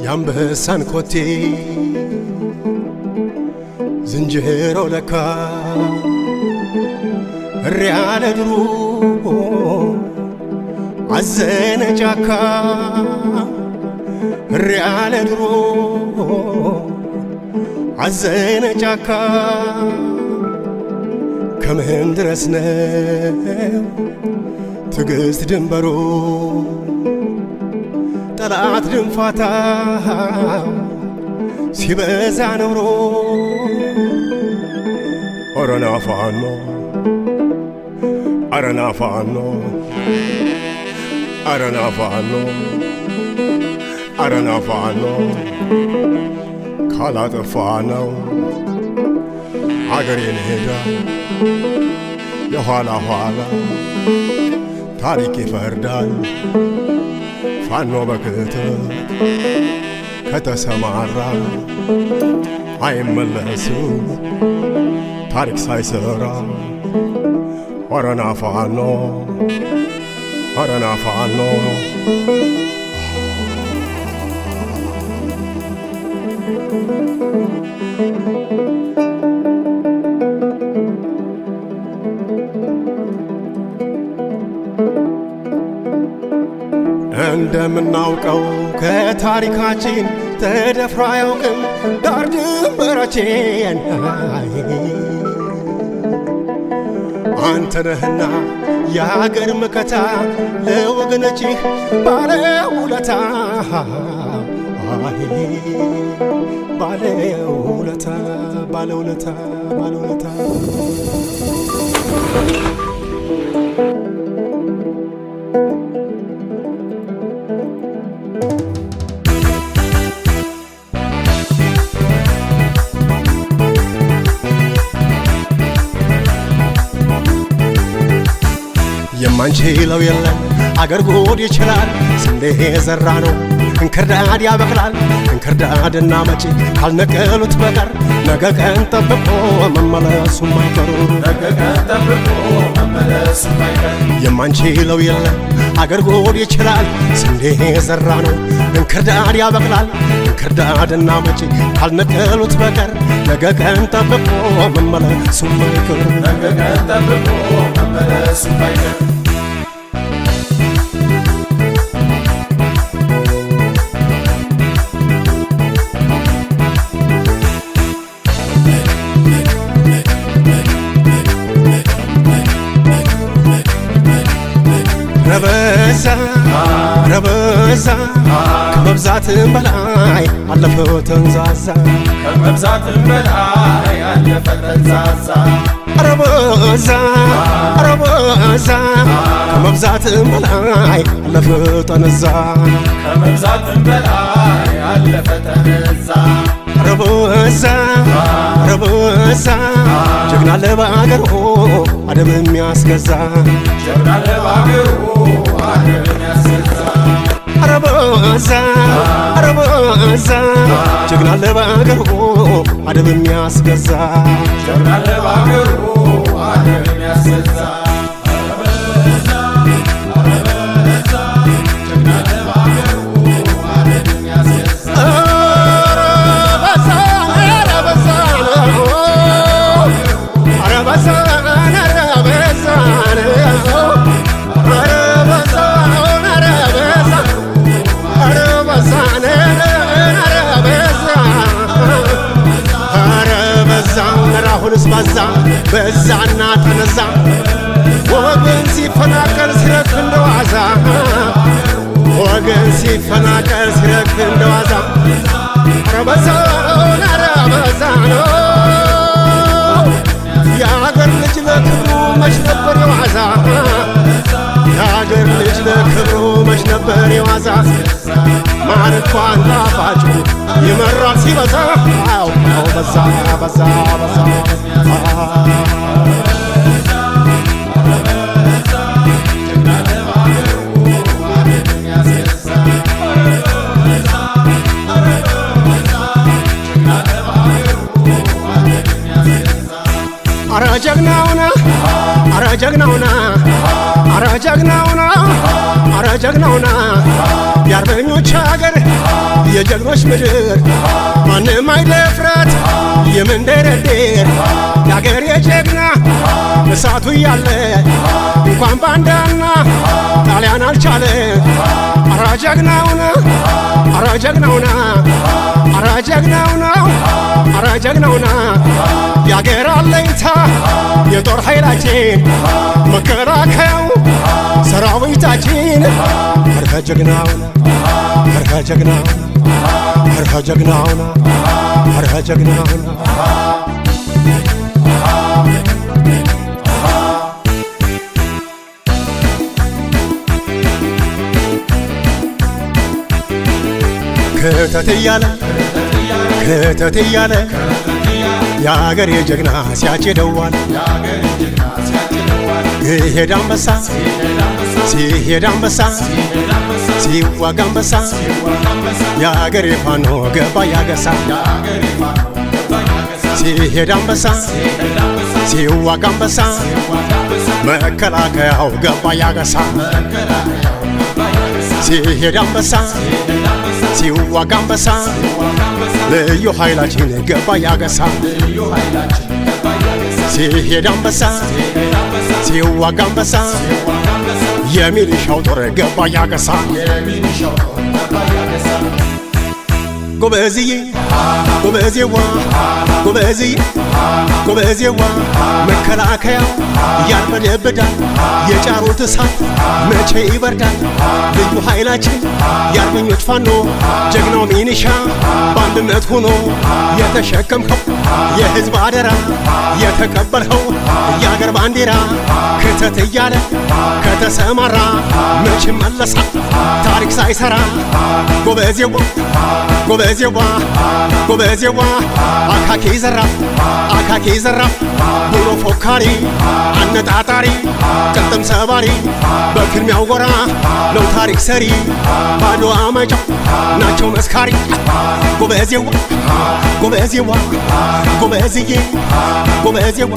ያንበሳን ኮቴ ዝንጀሮ ለካ እሪያ ለድሩ አዘነ ጫካ እሪያ ለድሩ አዘነ ጫካ ከምን ድረስ ነው ትዕግስት ድንበሩ ጠላት ድንፋታ ሲበዛ ኖሮ አረና ፋኖ አረና ፋኖ አረና ፋኖ አረና ፋኖ ካላጠፋ ነው አገሬን ሄዳ የኋላ ኋላ ታሪክ ይፈርዳል ፋኖ በክተት ከተሰማራ አይመለስም ታሪክ ሳይሰራ አረና ፋኖ አረና ፋኖ እንደምናውቀው ከታሪካችን ተደፍሮ አያውቅም ዳር ድንበራችን አንተ ነህና የሀገር መከታ ለወገኖችህ ባለውለታ ባለውለታ ባለውለታ ባለውለታ የማንችለው የለም አገር ጉድ ይችላል ስንዴ ዘራ ነው እንክርዳድ ያበቅላል እንክርዳድና መጪ ካልነቀሉት በቀር ነገ ቀን ጠብቆ መመለሱ ማይቀር የማንችለው የለም አገር ጉድ ይችላል ስንዴ ዘራ ነው እንክርዳድ ያበቅላል እንክርዳድና መጪ ካልነቀሉት በቀር ነገ ቀን ጠብቆ መመለሱ ማይቀር ረበዛ ረበዛ ከመብዛትም በላይ አለፈ ተንዛዛ ከመብዛትም በላይ አለፈ ተንዛዛ ረበዛ ረበዛ ከመብዛትም በላይ አለፈ ተነዛ ከመብዛትም በላይ አለፈ ተነዛ ረበዛ ረበዛ ጀግና ለባገሩ አደብ የሚያስገዛ ጀግና ለባገሩ አደብ የሚያስገዛ ረበዛ ረበዛ ጀግና ለባገሩ አደብ የሚያስገዛ ጀግና ለባገሩ አደብ የሚያስገዛ በዛና ተነዛ ወገን ሲፈናቀል ሲረግፍ እንደዋዛ ወገን ሲፈናቀል ሲረግፍ እንደዋዛ ረበዛውን ረበዛ ነው የአገር ልጅ ለክብሩ መች ነበር የዋዛ የአገር ልጅ ለክብሩ መች ነበር የዋዛ ማር እንኳን ጣፋጩ ይመራል ሲበዛ አው በዛ በዛ በዛ አረ ጀግናውና አረ ጀግናውና አረ ጀግናውና የአርበኞች አገር የጀግኖች ምድር ማንም አይደፍራት የምንደረደር የአገር የጀግና እሳቱ እያለ እንኳን ባንዳና ጣሊያን አልቻለ አረ ጀግናውና አረ ጀግናውና አረ ጀግናውና አረ ጀግናውና የአገር አለኝታ የጦር ኃይላችን መከላከያው ሰራዊታችን አረ ጀግናውና አረ ጀግናውና አረ ጀግናውና አረ ጀግናውና ክተት እያለ የአገር የጀግና ሲያጭደዋል ሲሄድ አንበሳ ሲሄድ አንበሳ ሲዋጋ አንበሳ የአገር ፋኖ ገባ ያገሳ ሲሄድ አንበሳ ሲዋጋ አንበሳ መከላከያው ገባ ያገሳ ሲሄድ አንበሳ ሲዋጋ አንበሳ ልዩ ኃይላችን ገባ ያገሳ ሲሄድ አንበሳ ሲዋጋ አንበሳ የሚሊሻው ጦር ገባ ያገሳ ጎበዝዬ ጎበዜዋ ጎበዝዬ ጎበዜዋ መከላከያው ያርበደብዳል የጫሩት እሳት መቼ ይበርዳል ልዩ ኃይላችን የአርበኞች ፋኖ ጀግናው ሚኒሻ በአንድነት ሆኖ የተሸከምከው የሕዝብ አደራ የተቀበልኸው የአገር ባንዲራ ክተት እያለ ከተሰማራ መቼ መለሳል ታሪክ ሳይሰራ ጎበዜዋ ጎበዜዋ ጎበዜዋ አካኪ ዘራፍ ብሎ ፎካሪ አነጣጣሪ ቅጥም ሰባሪ በፊልሚያው ጎራ ነው ታሪክ ሰሪ ባድዋ መጫው ናቸው መስካሪ ጎበዜዋ ጎበዜዋ ጎበዝዬ ጎበዜዋ